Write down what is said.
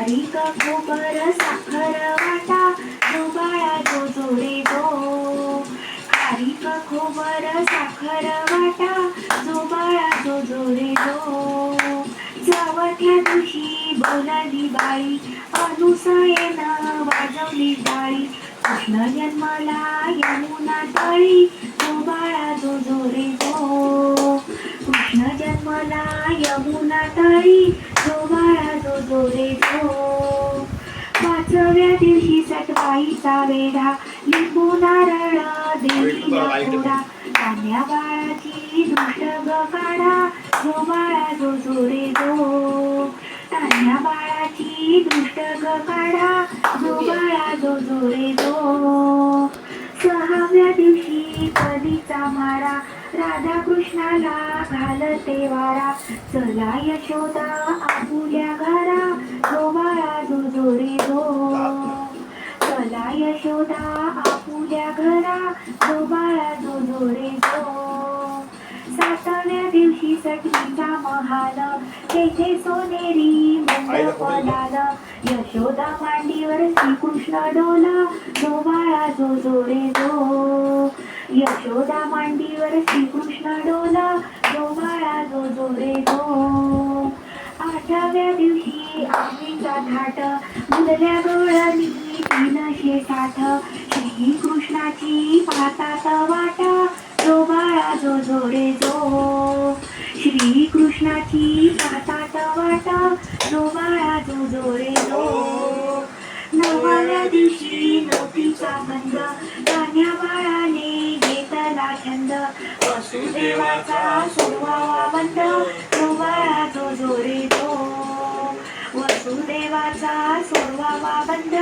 खारीक खोबर साखर वाटा जो बाळा जो जो रे जो. खारीक खोबर साखर वाटा जो बाळा जो जो रे जो. चवथ्या दिवशी बोलाली बाई अनुसयेनं वाजवली टाळी. कृष्ण जन्मला यमुना तळी जो बाळा जो जो रे जो. कृष्ण जन्मला यमुना तळी जो बाळा जो जो रे जो. पाचव्या दिवशी सटवाईचा वेढा लिंबू नारळ देवीला फोडा. कान्या बाळाची दृष्ट ग काढा जो बाळा जो जो रे जो. कान्या बाळाची दृष्ट ग काढा जो बाळा जो जो रे जो. सहाव्या दिवशी कलीचा मारा राधा कृष्णाला घालते वारा. चला यशोदा आपुल्या घरा जो बाळा जो जो रे जो. चला यशोदा आपुल्या घरा जो बाळा जो जो रे जो. सातव्या दिवशी सटवीचा महाल तेथे सोनेरी मंडप लाल. यशोदा मांडीवर श्रीकृष्ण डोला जो बाळा जो जो रे जो. यशोदा मांडीवर श्रीकृष्ण डोला जो बाळा जो जो रे जो. आठव्या दिवशी आंबीचा थाट मुदल्या गवळणी 360. श्रीकृष्णाची पाहतात वाटा जो बाळा जो जो रे जो. श्रीकृष्णाची पाहतात वाटा जो बाळा जो जो रे जो. नवव्या दिवशी नोतीचा गंध कान्या बाळाने घेतला छंद. वसुदेवाचा सोडवावा बंद जो बाळा जो जो रे जो. वसुदेवाचा सोडवावा बंद.